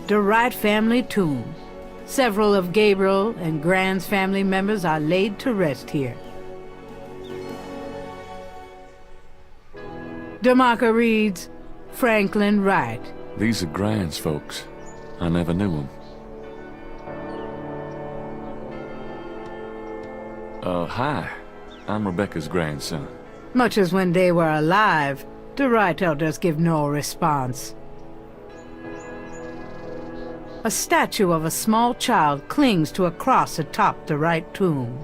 the Wright family tomb. Several of Gabriel and Grand's family members are laid to rest here. The marker reads, Franklin Wright. These are Grand's folks. I never knew them. Hi. I'm Rebecca's grandson. Much as when they were alive, the Wright elders give no response. A statue of a small child clings to a cross atop the Wright tomb.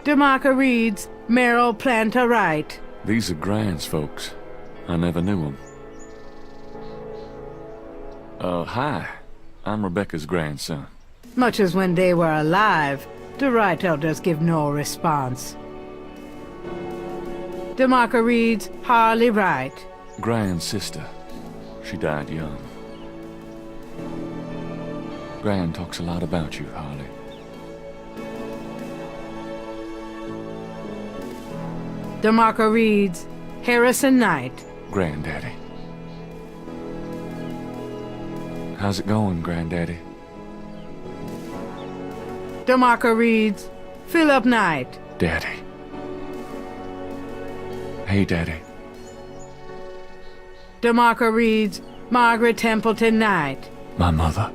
The marker reads, Merrill Planter Wright. These are Grand's folks. I never knew them. Hi. I'm Rebecca's grandson. Much as when they were alive, the Wright elders give no response. The marker reads, Harley Wright. Grand's sister. She died young. Grand talks a lot about you, Harley. The marker reads, Harrison Knight. Granddaddy. How's it going, Granddaddy? The marker reads, Philip Knight. Daddy. Hey, Daddy. The marker reads, Margaret Templeton Knight. My mother.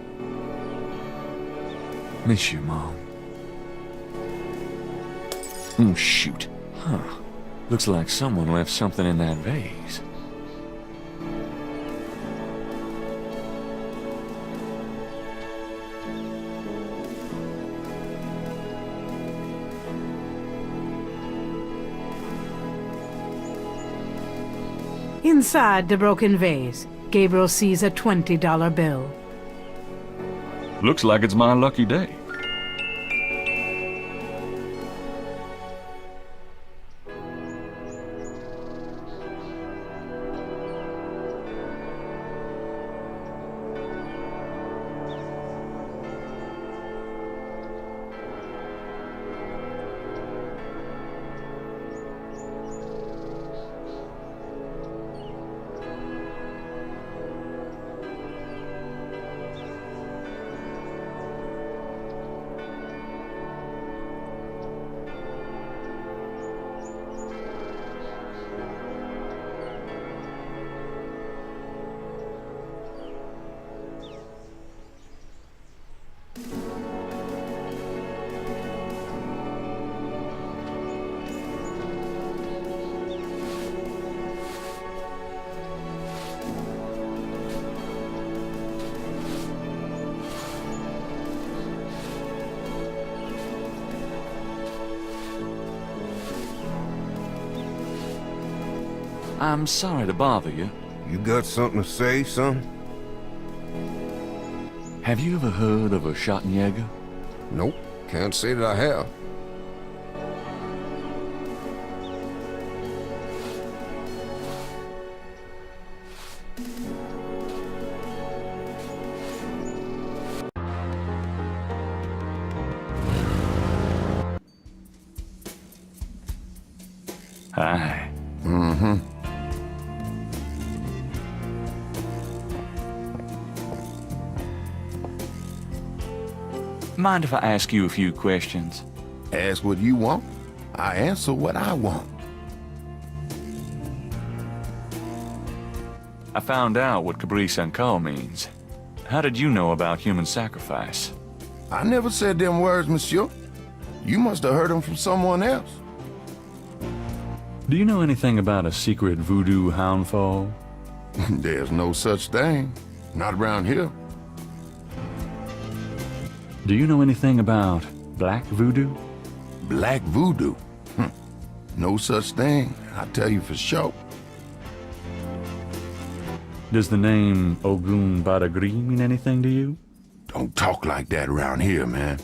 Miss you, Mom. Oh, shoot. Huh. Looks like someone left something in that vase. Inside the broken vase, Gabriel sees a $20 bill. Looks like it's my lucky day. I'm sorry to bother you. You got something to say, son? Have you ever heard of a Schottenjäger? Nope, can't say that I have. Hi. Mm-hmm. Mind if I ask you a few questions? Ask what you want. I answer what I want. I found out what Caprice and Call means. How did you know about human sacrifice? I never said them words, monsieur. You must have heard them from someone else. Do you know anything about a secret voodoo houndfall? There's no such thing. Not around here. Do you know anything about black voodoo? Black voodoo? No such thing. I tell you for sure. Does the name Ogun Badagri mean anything to you? Don't talk like that around here, man.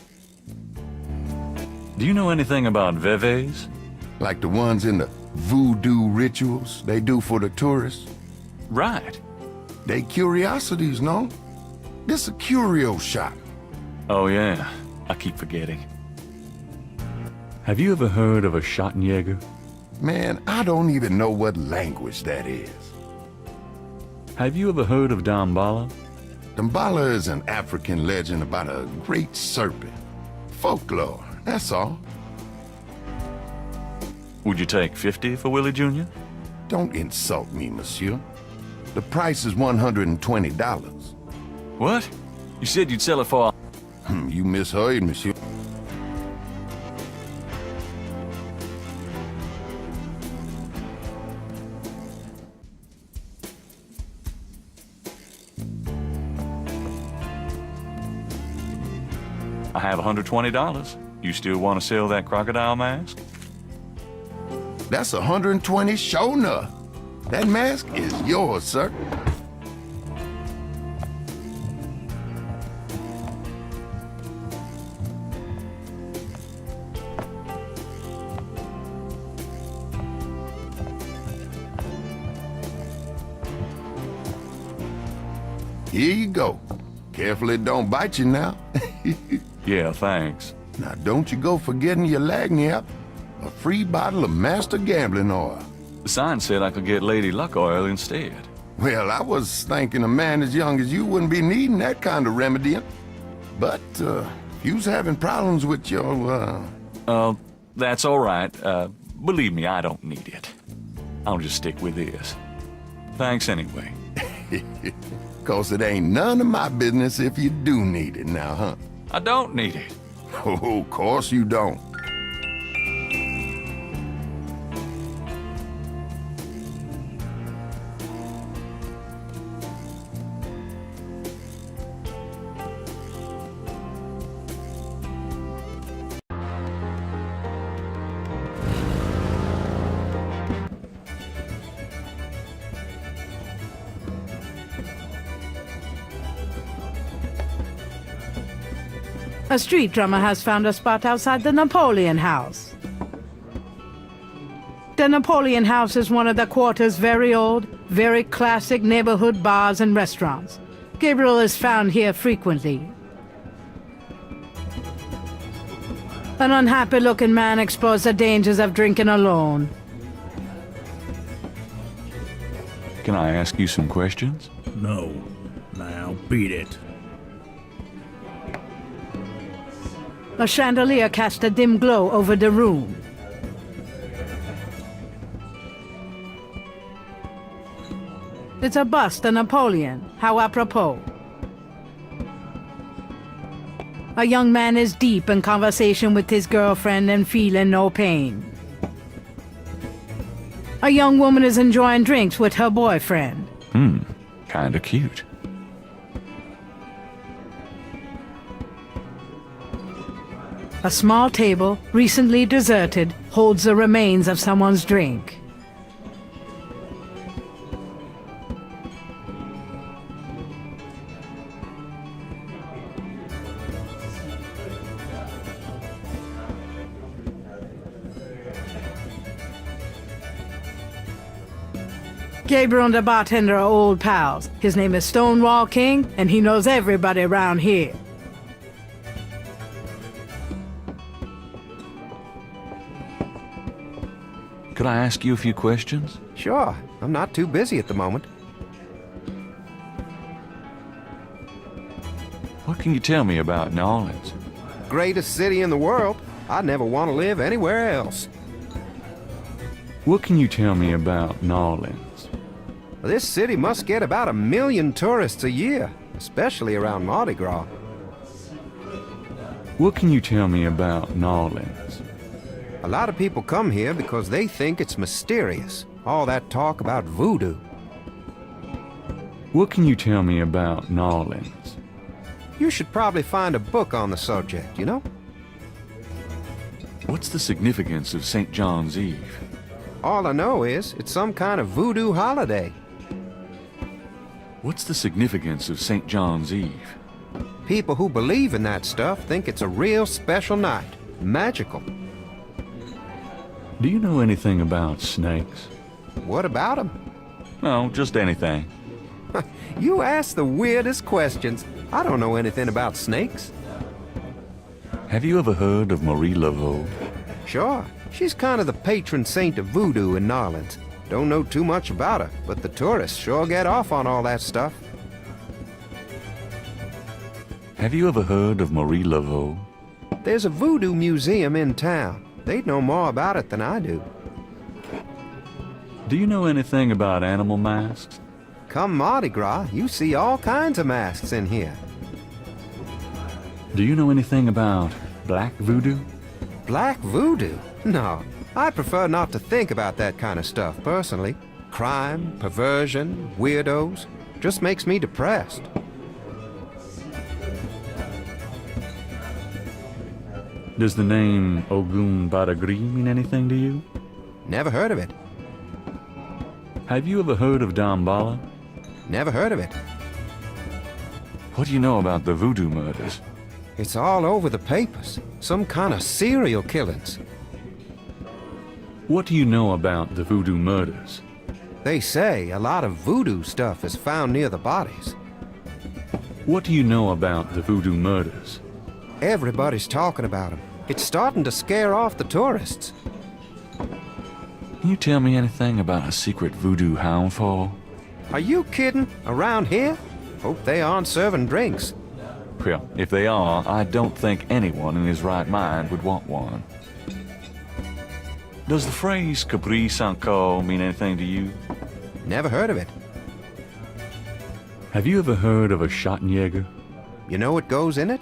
Do you know anything about veves? Like the ones in the voodoo rituals they do for the tourists. Right. They curiosities, no? This a curio shop. Oh yeah, I keep forgetting. Have you ever heard of a Schottenjäger? Man, I don't even know what language that is. Have you ever heard of Damballa? Damballa is an African legend about a great serpent. Folklore, that's all. Would you take 50 for Willie Jr.? Don't insult me, monsieur. The price is $120. What? You said you'd sell it for... You misheard, monsieur. I have $120. You still want to sell that crocodile mask? That's 120 sure enough. That mask is yours, sir. Here you go. Careful it don't bite you now. Yeah, thanks. Now don't you go forgetting your lagniappe. A free bottle of Master Gambling Oil. The sign said I could get Lady Luck Oil instead. Well, I was thinking a man as young as you wouldn't be needing that kind of remedy. But, if you's having problems with your, That's all right. Believe me, I don't need it. I'll just stick with this. Thanks anyway. 'Cause it ain't none of my business if you do need it now, huh? I don't need it. Oh, of course you don't. A street drummer has found a spot outside the Napoleon House. The Napoleon House is one of the quarter's very old, very classic neighborhood bars and restaurants. Gabriel is found here frequently. An unhappy-looking man explores the dangers of drinking alone. Can I ask you some questions? No. Now beat it. A chandelier casts a dim glow over the room. It's a bust of Napoleon. How apropos. A young man is deep in conversation with his girlfriend and feeling no pain. A young woman is enjoying drinks with her boyfriend. Kinda cute. A small table, recently deserted, holds the remains of someone's drink. Gabriel and the bartender are old pals. His name is Stonewall King, and he knows everybody around here. Could I ask you a few questions? Sure. I'm not too busy at the moment. What can you tell me about New Orleans? Greatest city in the world. I'd never want to live anywhere else. What can you tell me about New Orleans? This city must get about 1 million tourists a year, especially around Mardi Gras. What can you tell me about New Orleans? A lot of people come here because they think it's mysterious. All that talk about voodoo. What can you tell me about New Orleans? You should probably find a book on the subject, you know? What's the significance of St. John's Eve? All I know is it's some kind of voodoo holiday. What's the significance of St. John's Eve? People who believe in that stuff think it's a real special night. Magical. Do you know anything about snakes? What about them? No, just anything. You ask the weirdest questions. I don't know anything about snakes. Have you ever heard of Marie Laveau? Sure. She's kind of the patron saint of voodoo in New Orleans. Don't know too much about her, but the tourists sure get off on all that stuff. Have you ever heard of Marie Laveau? There's a voodoo museum in town. They'd know more about it than I do. Do you know anything about animal masks? Come Mardi Gras, you see all kinds of masks in here. Do you know anything about black voodoo? Black voodoo? No, I prefer not to think about that kind of stuff, personally. Crime, perversion, weirdos, just makes me depressed. Does the name Ogun Badagri mean anything to you? Never heard of it. Have you ever heard of Damballa? Never heard of it. What do you know about the voodoo murders? It's all over the papers. Some kind of serial killings. What do you know about the voodoo murders? They say a lot of voodoo stuff is found near the bodies. What do you know about the voodoo murders? Everybody's talking about them. It's starting to scare off the tourists. Can you tell me anything about a secret voodoo hound fall? Are you kidding? Around here? Hope they aren't serving drinks. Well, if they are, I don't think anyone in his right mind would want one. Does the phrase Caprice encore mean anything to you? Never heard of it. Have you ever heard of a Schottenjäger? You know what goes in it?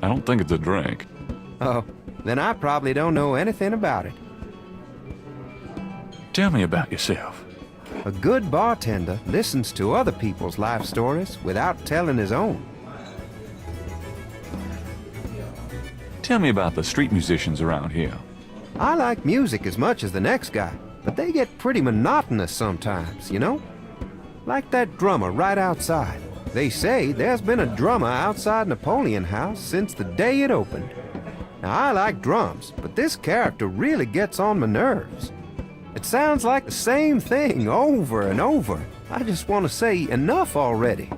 I don't think it's a drink. Oh, then I probably don't know anything about it. Tell me about yourself. A good bartender listens to other people's life stories without telling his own. Tell me about the street musicians around here. I like music as much as the next guy, but they get pretty monotonous sometimes, you know? Like that drummer right outside. They say there's been a drummer outside Napoleon House since the day it opened. Now, I like drums, but this character really gets on my nerves. It sounds like the same thing over and over. I just want to say enough already.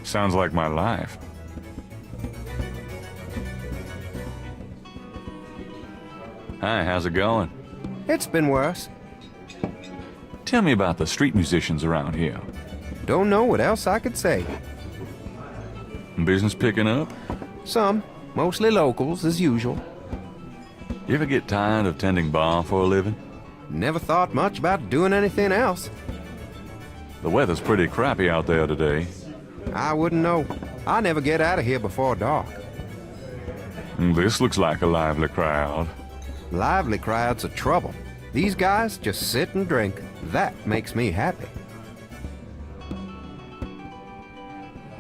Sounds like my life. Hi, how's it going? It's been worse. Tell me about the street musicians around here. Don't know what else I could say. Business picking up? Some, mostly locals, as usual. You ever get tired of tending bar for a living? Never thought much about doing anything else. The weather's pretty crappy out there today. I wouldn't know. I never get out of here before dark. This looks like a lively crowd. Lively crowds are trouble. These guys just sit and drink. That makes me happy.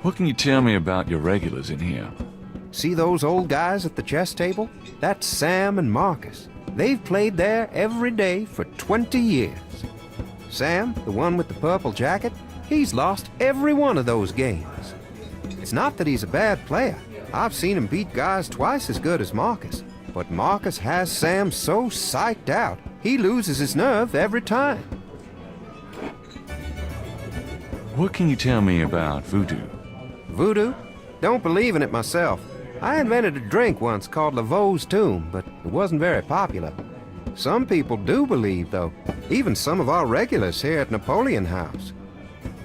What can you tell me about your regulars in here? See those old guys at the chess table? That's Sam and Marcus. They've played there every day for 20 years. Sam, the one with the purple jacket, he's lost every one of those games. It's not that he's a bad player. I've seen him beat guys twice as good as Marcus. But Marcus has Sam so psyched out, he loses his nerve every time. What can you tell me about voodoo? Voodoo? Don't believe in it myself. I invented a drink once called Laveau's Tomb, but it wasn't very popular. Some people do believe, though. Even some of our regulars here at Napoleon House.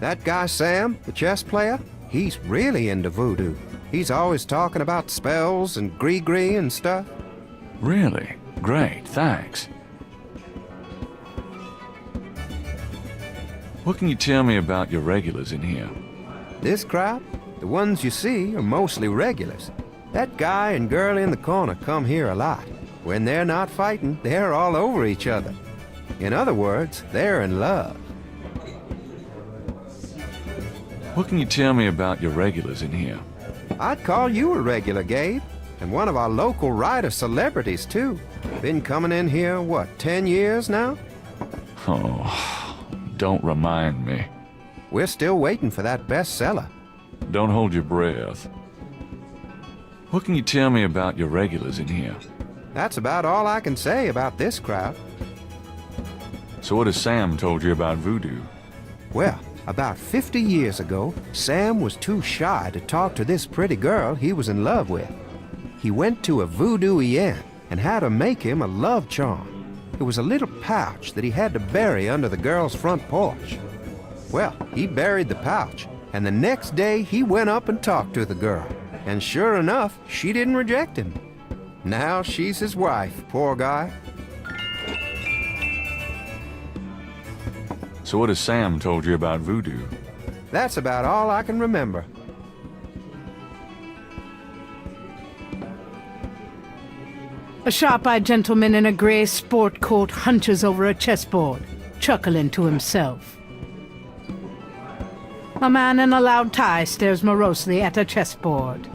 That guy Sam, the chess player, he's really into voodoo. He's always talking about spells and gree-gree and stuff. Really? Great, thanks. What can you tell me about your regulars in here? This crowd, the ones you see, are mostly regulars. That guy and girl in the corner come here a lot. When they're not fighting, they're all over each other. In other words, they're in love. What can you tell me about your regulars in here? I'd call you a regular, Gabe. And one of our local writer celebrities, too. Been coming in here, what, 10 years now? Oh, don't remind me. We're still waiting for that bestseller. Don't hold your breath. What can you tell me about your regulars in here? That's about all I can say about this crowd. So what has Sam told you about voodoo? Well, about 50 years ago, Sam was too shy to talk to this pretty girl he was in love with. He went to a voodoo-ien and had her make him a love charm. It was a little pouch that he had to bury under the girl's front porch. Well, he buried the pouch, and the next day he went up and talked to the girl. And sure enough, she didn't reject him. Now she's his wife, poor guy. So what has Sam told you about voodoo? That's about all I can remember. A sharp-eyed gentleman in a grey sport coat hunches over a chessboard, chuckling to himself. A man in a loud tie stares morosely at a chessboard.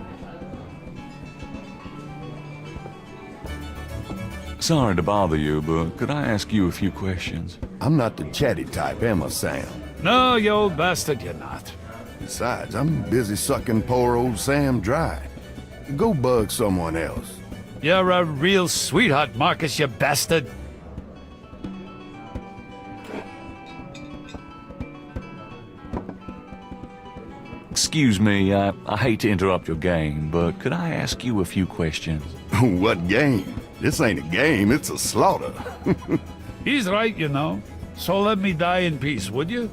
Sorry to bother you, but could I ask you a few questions? I'm not the chatty type, am I, Sam? No, you old bastard, you're not. Besides, I'm busy sucking poor old Sam dry. Go bug someone else. You're a real sweetheart, Marcus, you bastard. Excuse me, I hate to interrupt your game, but could I ask you a few questions? What game? This ain't a game, it's a slaughter. He's right, you know. So let me die in peace, would you?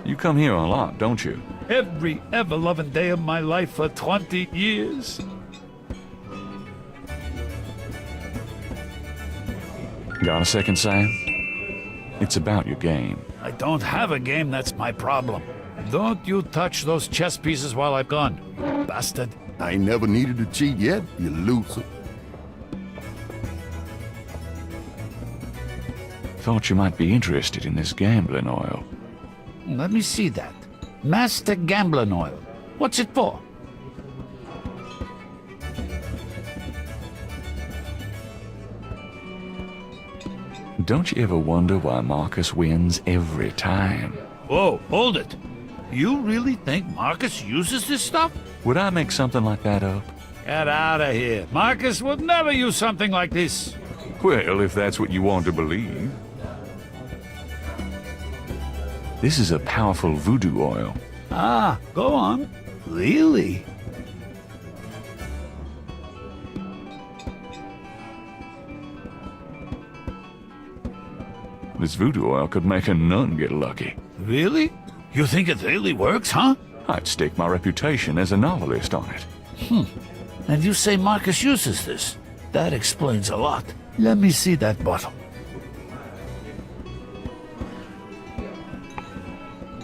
You come here a lot, don't you? Every ever-loving day of my life for 20 years. Got a second, Sam? It's about your game. I don't have a game, that's my problem. Don't you touch those chess pieces while I'm gone, you bastard. I ain't never needed to cheat yet, you loser. Thought you might be interested in this gambling oil. Let me see that. Master Gambling Oil. What's it for? Don't you ever wonder why Marcus wins every time? Whoa, hold it. You really think Marcus uses this stuff? Would I make something like that up? Get out of here. Marcus would never use something like this. Well, if that's what you want to believe. This is a powerful voodoo oil. Ah, go on. Really? This voodoo oil could make a nun get lucky. Really? You think it really works, huh? I'd stake my reputation as a novelist on it. And you say Marcus uses this? That explains a lot. Let me see that bottle.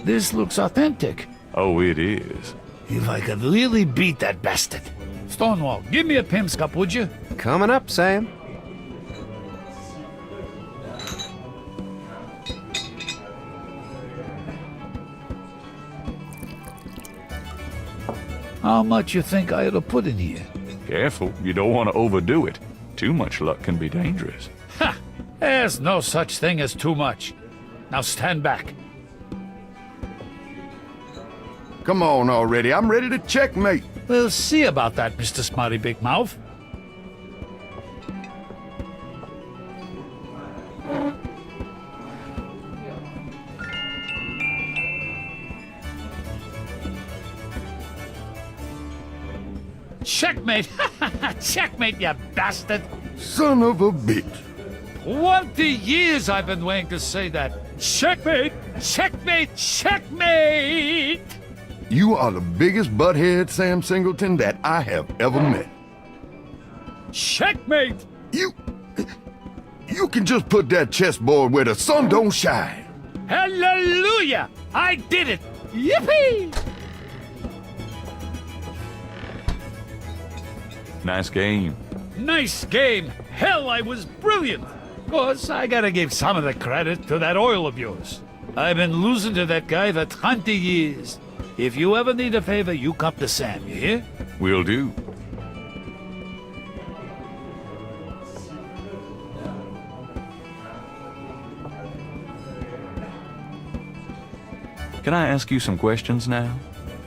This looks authentic. Oh, it is. If I could really beat that bastard. Stonewall, give me a Pim's cup, would you? Coming up, Sam. How much you think I ought to put in here? Careful, you don't want to overdo it. Too much luck can be dangerous. Ha! There's no such thing as too much. Now stand back. Come on already, I'm ready to checkmate. We'll see about that, Mr. Smarty Big Mouth. Checkmate! Checkmate, you bastard! Son of a bitch. 20 years I've been waiting to say that. Checkmate! Checkmate! Checkmate! You are the biggest butthead, Sam Singleton, that I have ever met. Checkmate! You can just put that chessboard where the sun don't shine. Hallelujah! I did it! Yippee! Nice game. Nice game! Hell, I was brilliant! Course, I gotta give some of the credit to that oil of yours. I've been losing to that guy for 20 years. If you ever need a favor, you come to Sam, you hear? Will do. Can I ask you some questions now?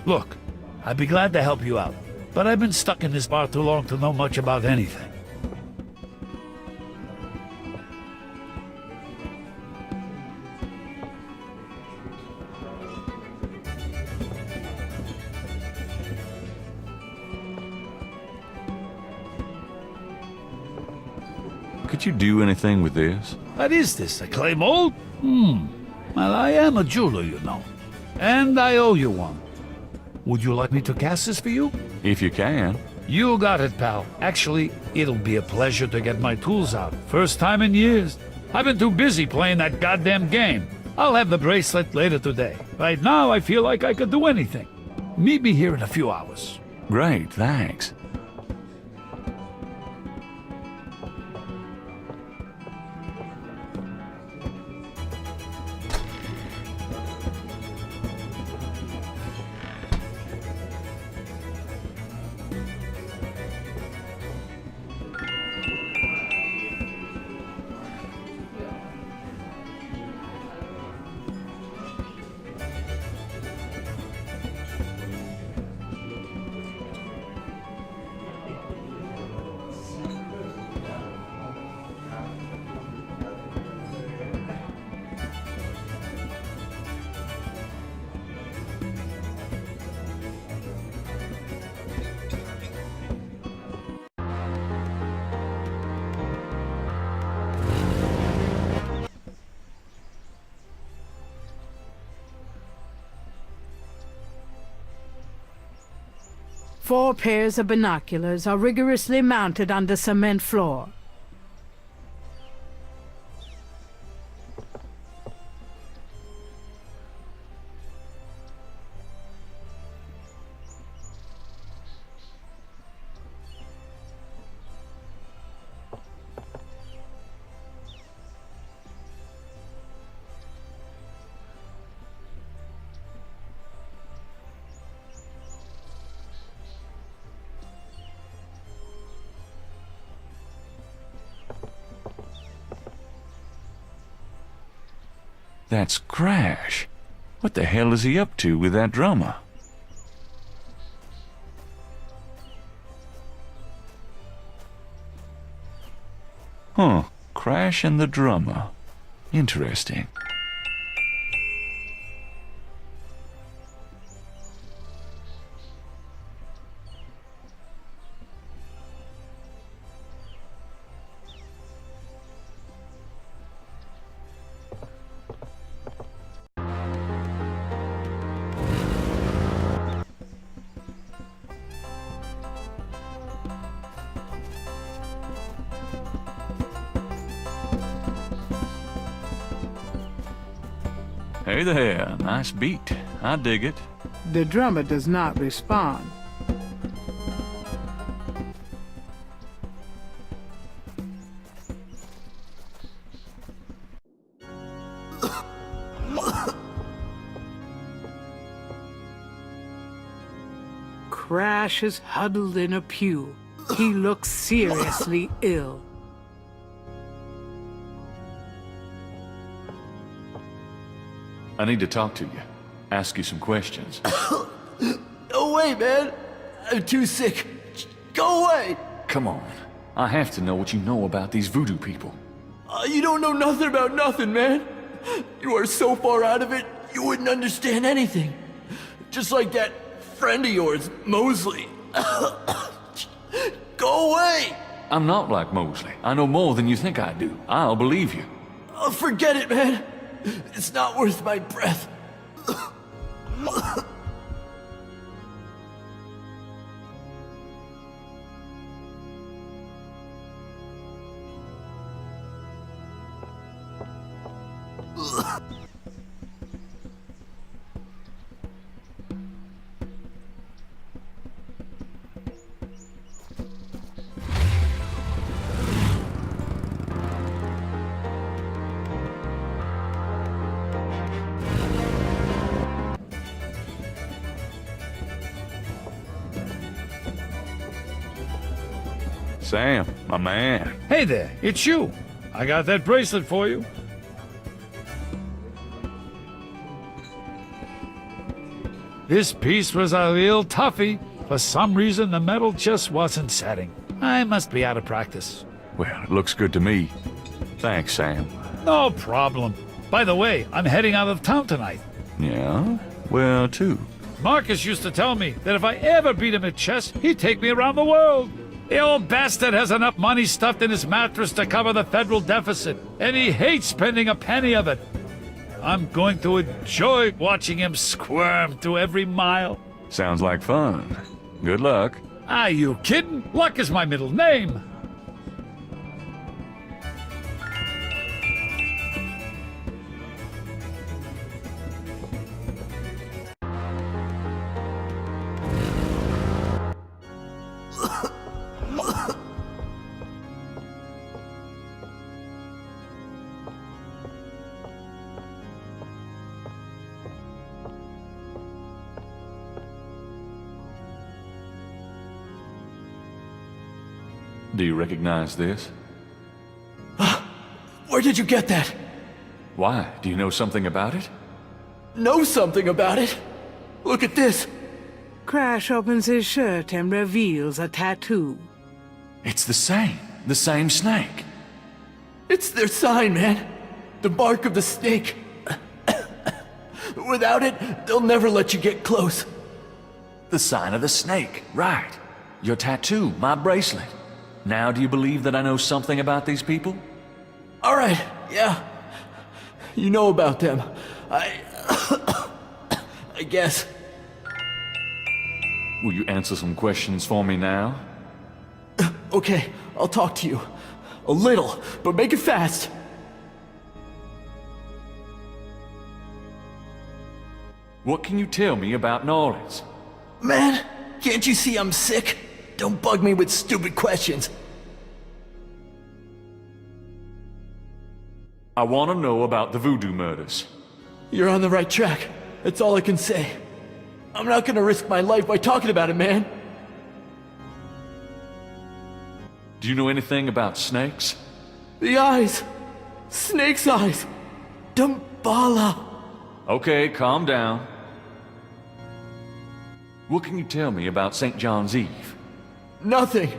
Look, I'd be glad to help you out, but I've been stuck in this bar too long to know much about anything. Could you do anything with this? What is this, a clay mold? Well, I am a jeweler, you know. And I owe you one. Would you like me to cast this for you? If you can. You got it, pal. Actually, it'll be a pleasure to get my tools out. First time in years. I've been too busy playing that goddamn game. I'll have the bracelet later today. Right now, I feel like I could do anything. Meet me here in a few hours. Great, thanks. Four pairs of binoculars are rigorously mounted on the cement floor. That's Crash. What the hell is he up to with that drummer? Huh, Crash and the drummer. Interesting. Hey there, nice beat. I dig it. The drummer does not respond. Crash is huddled in a pew. He looks seriously ill. I need to talk to you. Ask you some questions. No way, man. I'm too sick. Go away. Come on. I have to know what you know about these voodoo people. You don't know nothing about nothing, man. You are so far out of it, you wouldn't understand anything. Just like that friend of yours, Mosley. Go away. I'm not like Mosley. I know more than you think I do. I'll believe you. Forget it, man. It's not worth my breath. Sam, my man. Hey there, it's you. I got that bracelet for you. This piece was a real toughie. For some reason, the metal just wasn't setting. I must be out of practice. Well, it looks good to me. Thanks, Sam. No problem. By the way, I'm heading out of town tonight. Yeah? Where to? Marcus used to tell me that if I ever beat him at chess, he'd take me around the world. The old bastard has enough money stuffed in his mattress to cover the federal deficit, and he hates spending a penny of it. I'm going to enjoy watching him squirm through every mile. Sounds like fun. Good luck. Are you kidding? Luck is my middle name. Do you recognize this? Where did you get that? Why? Do you know something about it? Know something about it? Look at this. Crash opens his shirt and reveals a tattoo. It's the same snake. It's their sign, man. The mark of the snake. Without it, they'll never let you get close. The sign of the snake, right. Your tattoo, my bracelet. Now do you believe that I know something about these people? All right, yeah. You know about them. I guess. Will you answer some questions for me now? Okay, I'll talk to you. A little, but make it fast. What can you tell me about New Orleans? Man, can't you see I'm sick? Don't bug me with stupid questions. I want to know about the voodoo murders. You're on the right track. That's all I can say. I'm not gonna risk my life by talking about it, man. Do you know anything about snakes? The eyes. Snake's eyes. Damballa. Okay, calm down. What can you tell me about St. John's Eve? Nothing.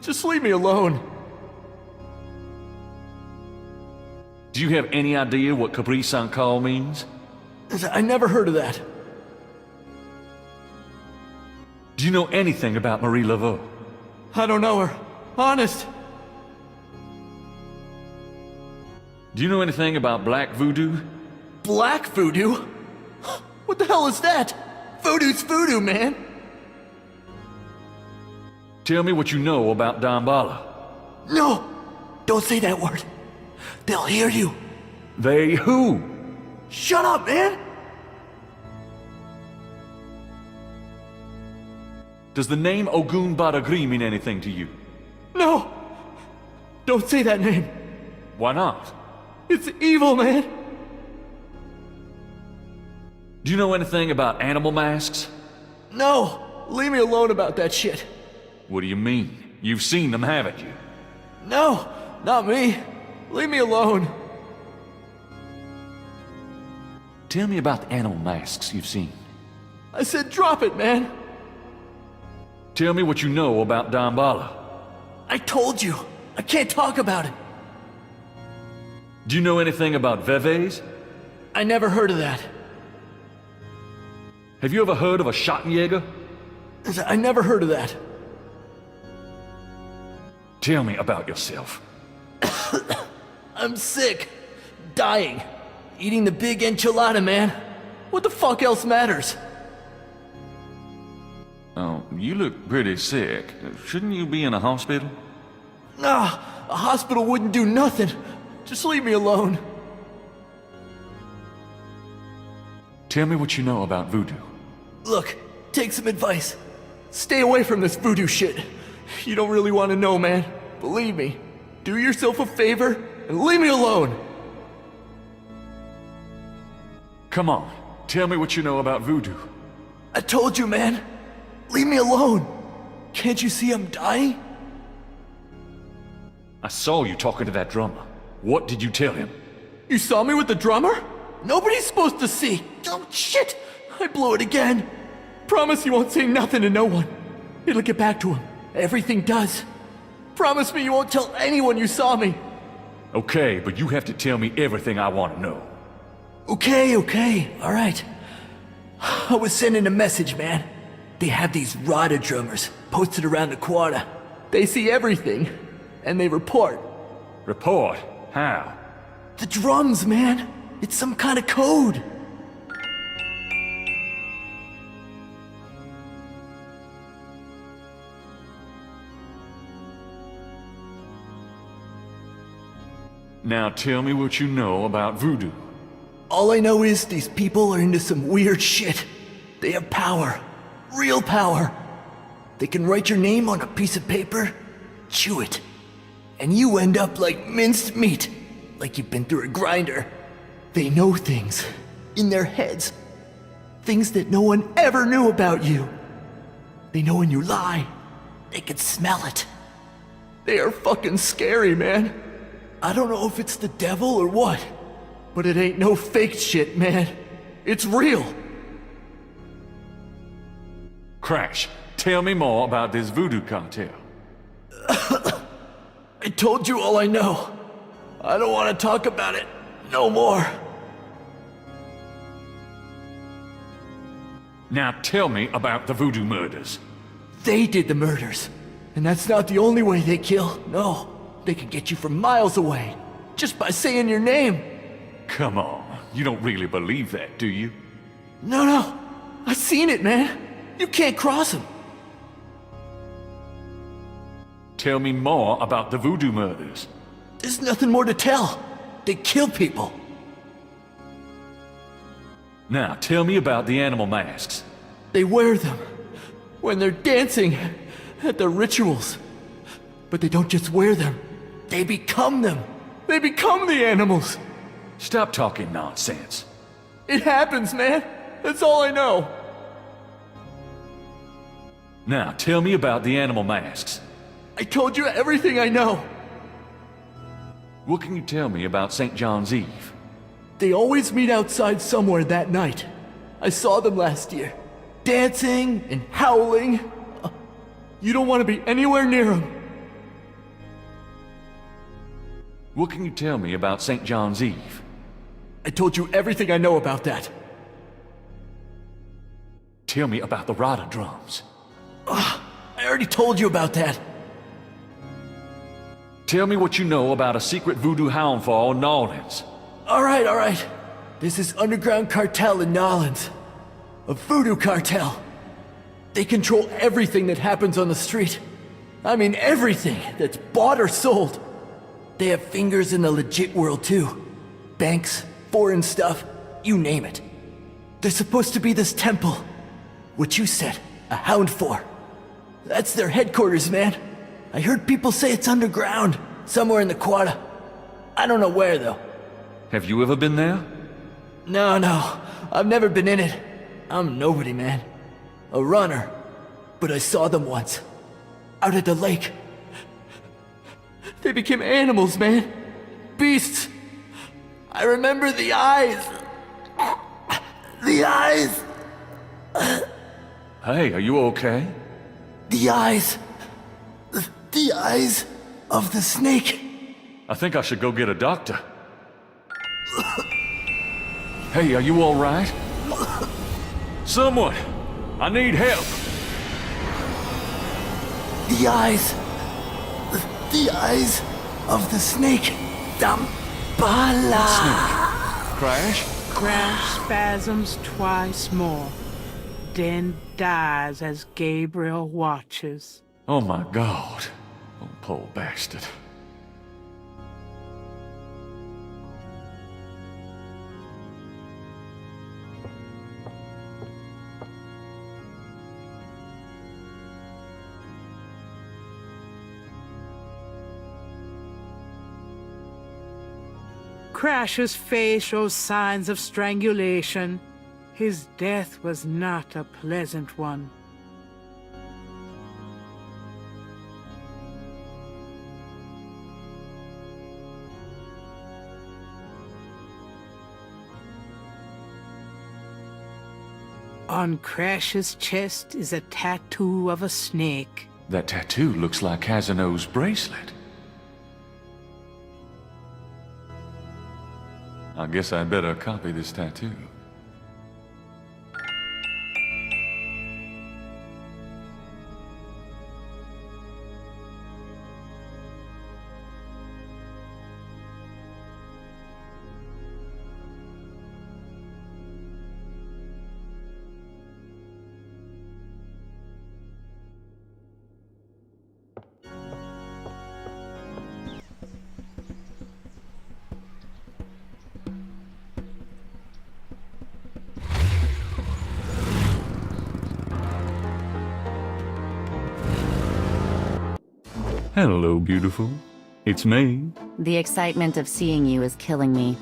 Just leave me alone. Do you have any idea what Capri San Call means? I never heard of that. Do you know anything about Marie Laveau? I don't know her. Honest. Do you know anything about black voodoo? Black voodoo? What the hell is that? Voodoo's voodoo, man. Tell me what you know about Damballa. No! Don't say that word. They'll hear you. They who? Shut up, man! Does the name Ogun Badagri mean anything to you? No! Don't say that name. Why not? It's evil, man. Do you know anything about animal masks? No! Leave me alone about that shit. What do you mean? You've seen them, haven't you? No! Not me. Leave me alone. Tell me about the animal masks you've seen. I said drop it, man. Tell me what you know about Damballa. I told you. I can't talk about it. Do you know anything about Veves? I never heard of that. Have you ever heard of a Schottenjäger? I never heard of that. Tell me about yourself. I'm sick. Dying. Eating the big enchilada, man. What the fuck else matters? Oh, you look pretty sick. Shouldn't you be in a hospital? Nah, a hospital wouldn't do nothing. Just leave me alone. Tell me what you know about voodoo. Look, take some advice. Stay away from this voodoo shit. You don't really want to know, man. Believe me. Do yourself a favor and leave me alone. Come on, tell me what you know about voodoo. I told you, man. Leave me alone. Can't you see I'm dying? I saw you talking to that drummer. What did you tell him? You saw me with the drummer? Nobody's supposed to see. Oh, shit! I blew it again. Promise you won't say nothing to no one. It'll get back to him. Everything does. Promise me you won't tell anyone you saw me. Okay, but you have to tell me everything I want to know. Okay, all right. I was sending a message, man. They have these rider drummers posted around the quarter. They see everything, and they report. Report? How? The drums, man! It's some kind of code! Now tell me what you know about voodoo. All I know is these people are into some weird shit. They have power. Real power. They can write your name on a piece of paper, chew it, and you end up like minced meat, like you've been through a grinder. They know things in their heads, things that no one ever knew about you. They know when you lie. They can smell it. They are fucking scary, man. I don't know if it's the devil or what, but it ain't no fake shit, man. It's real. Crash, tell me more about this voodoo cartel. I told you all I know. I don't want to talk about it no more. Now tell me about the voodoo murders. They did the murders. And that's not the only way they kill. No, they can get you from miles away, just by saying your name. Come on, you don't really believe that, do you? No, I seen it, man. You can't cross them. Tell me more about the voodoo murders. There's nothing more to tell. They kill people. Now tell me about the animal masks. They wear them when they're dancing at the rituals. But they don't just wear them. They become them. They become the animals. Stop talking nonsense. It happens, man. That's all I know. Now tell me about the animal masks. I told you everything I know. What can you tell me about St. John's Eve? They always meet outside somewhere that night. I saw them last year. Dancing and howling. You don't want to be anywhere near them. What can you tell me about St. John's Eve? I told you everything I know about that. Tell me about the Rada drums. I already told you about that. Tell me what you know about a secret voodoo hound fall in New Orleans. All right. This is underground cartel in New Orleans. A voodoo cartel. They control everything that happens on the street. I mean everything that's bought or sold. They have fingers in the legit world too. Banks, foreign stuff, you name it. There's supposed to be this temple. What you said, a hound for. That's their headquarters, man. I heard people say it's underground, somewhere in the Quada. I don't know where, though. Have you ever been there? No, I've never been in it. I'm nobody, man. A runner. But I saw them once. Out at the lake. They became animals, man. Beasts. I remember the eyes. The eyes. Hey, are you okay? The eyes. The eyes of the snake. I think I should go get a doctor. Hey, are you all right? Someone! I need help! The eyes. The eyes of the snake. Dambala. Crash? Crash spasms twice more, then dies as Gabriel watches. Oh my God. Oh, poor bastard. Crash's face shows signs of strangulation. His death was not a pleasant one. On Crash's chest is a tattoo of a snake. That tattoo looks like Casino's bracelet. I guess I'd better copy this tattoo. Hello, beautiful. It's me. The excitement of seeing you is killing me.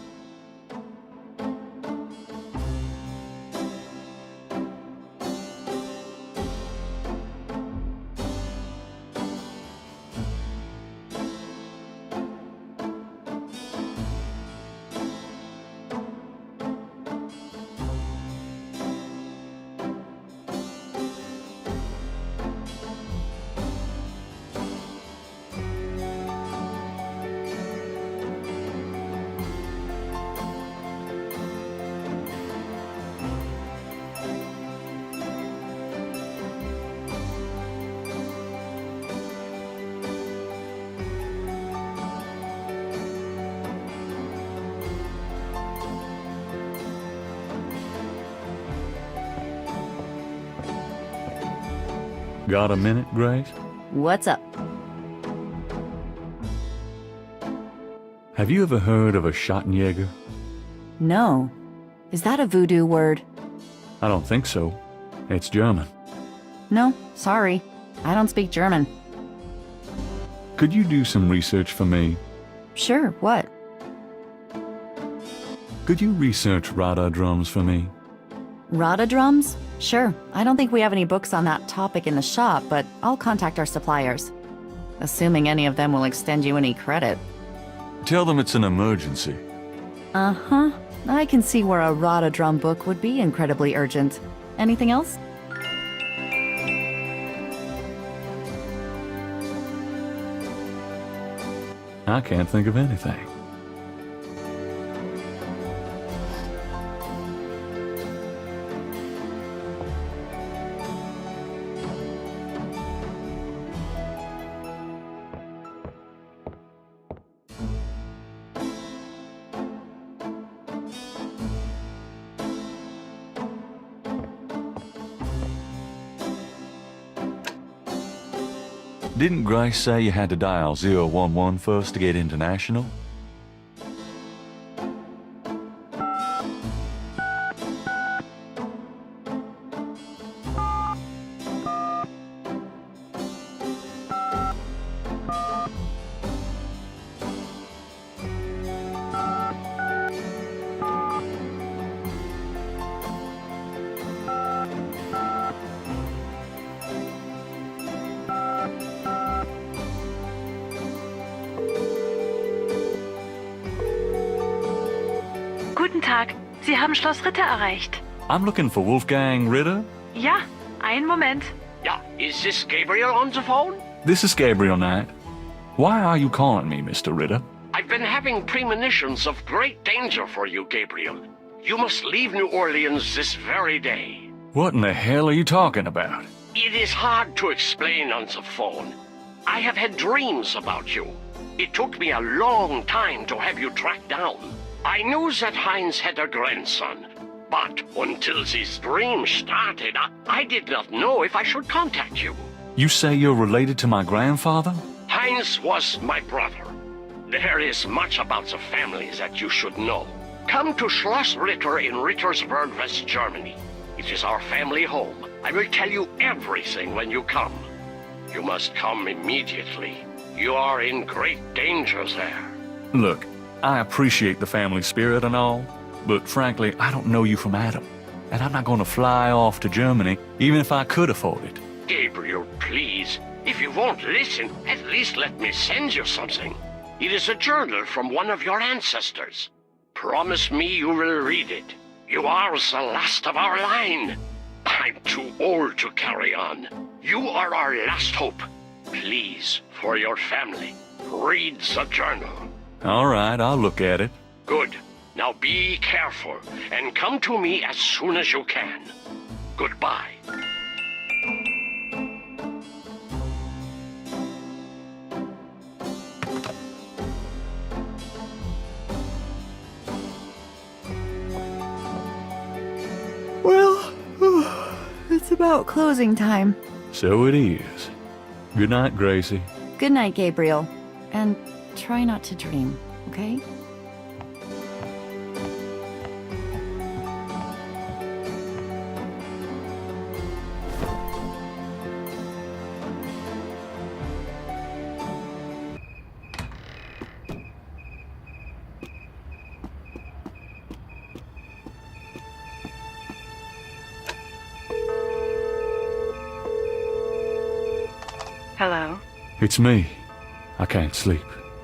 Got a minute, Grace? What's up? Have you ever heard of a Schottenjäger? No. Is that a voodoo word? I don't think so. It's German. No, sorry. I don't speak German. Could you do some research for me? Sure, what? Could you research Rada drums for me? Rada drums? Sure. I don't think we have any books on that topic in the shop, but I'll contact our suppliers. Assuming any of them will extend you any credit. Tell them it's an emergency. Uh-huh. I can see where a Rada drum book would be incredibly urgent. Anything else? I can't think of anything. Didn't Graj say you had to dial 011 first to get international? Guten Tag, Sie haben Schloss Ritter erreicht. I'm looking for Wolfgang Ritter. Ja, einen Moment. Yeah, is this Gabriel on the phone? This is Gabriel Knight. Why are you calling me, Mr. Ritter? I've been having premonitions of great danger for you, Gabriel. You must leave New Orleans this very day. What in the hell are you talking about? It is hard to explain on the phone. I have had dreams about you. It took me a long time to have you tracked down. I knew that Heinz had a grandson, but until these dreams started, I did not know if I should contact you. You say you're related to my grandfather? Heinz was my brother. There is much about the family that you should know. Come to Schloss Ritter in Rittersberg, West Germany. It is our family home. I will tell you everything when you come. You must come immediately. You are in great danger there. Look, I appreciate the family spirit and all, but frankly, I don't know you from Adam. And I'm not going to fly off to Germany, even if I could afford it. Gabriel, please. If you won't listen, at least let me send you something. It is a journal from one of your ancestors. Promise me you will read it. You are the last of our line. I'm too old to carry on. You are our last hope. Please, for your family, read the journal. All right, I'll look at it. Good. Now be careful and come to me as soon as you can. Goodbye. Well, it's about closing time. So it is. Good night, Gracie. Good night, Gabriel. And try not to dream, okay? Hello? It's me. I can't sleep.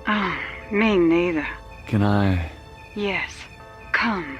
Oh, me neither. Can I... Yes. Come.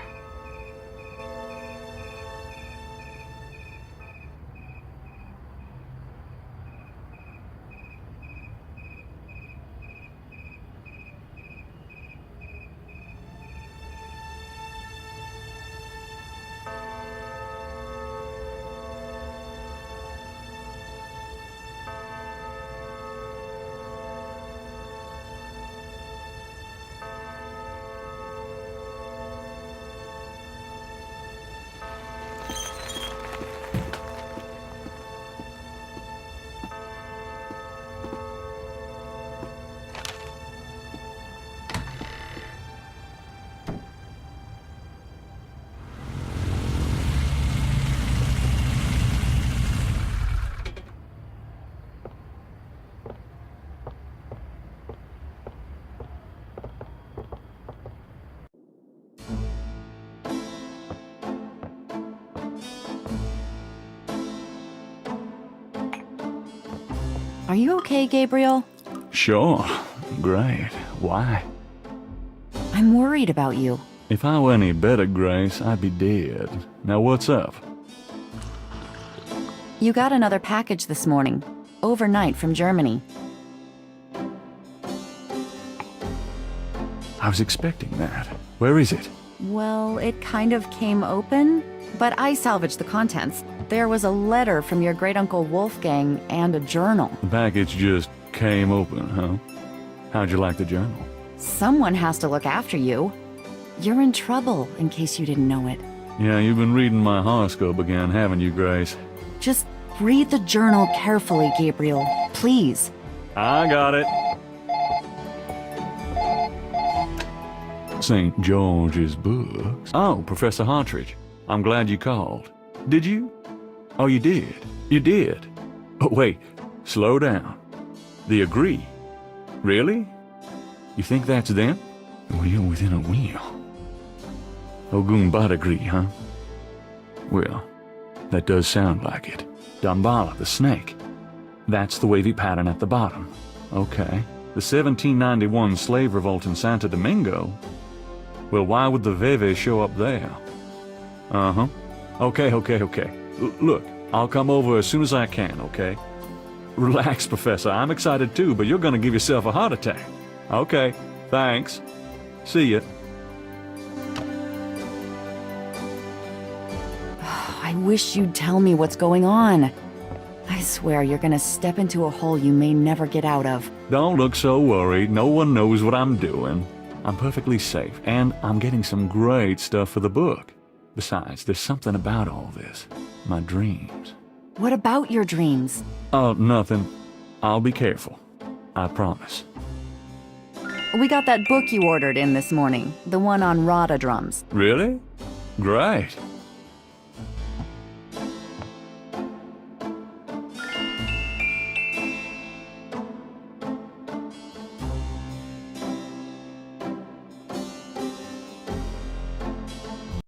Are you okay, Gabriel? Sure. Great. Why? I'm worried about you. If I were any better, Grace, I'd be dead. Now what's up? You got another package this morning, overnight from Germany. I was expecting that. Where is it? Well, it kind of came open, but I salvaged the contents. There was a letter from your great-uncle Wolfgang and a journal. The package just came open, huh? How'd you like the journal? Someone has to look after you. You're in trouble, in case you didn't know it. Yeah, you've been reading my horoscope again, haven't you, Grace? Just read the journal carefully, Gabriel. Please. I got it. St. George's books. Oh, Professor Hartridge. I'm glad you called. Did you? Oh, you did. You did. Oh, wait. Slow down. The Agree. Really? You think that's them? Well, you're within a wheel. Ogun Badagri, huh? Well, that does sound like it. Dambala, the snake. That's the wavy pattern at the bottom. Okay. The 1791 slave revolt in Santo Domingo? Well, why would the Veve show up there? Uh-huh. Okay. Look, I'll come over as soon as I can, okay? Relax, Professor. I'm excited too, but you're gonna give yourself a heart attack. Okay, thanks. See ya. I wish you'd tell me what's going on. I swear you're gonna step into a hole you may never get out of. Don't look so worried. No one knows what I'm doing. I'm perfectly safe, and I'm getting some great stuff for the book. Besides, there's something about all this. My dreams. What about your dreams? Oh, nothing. I'll be careful. I promise. We got that book you ordered in this morning, the one on Rada drums. Really? Great.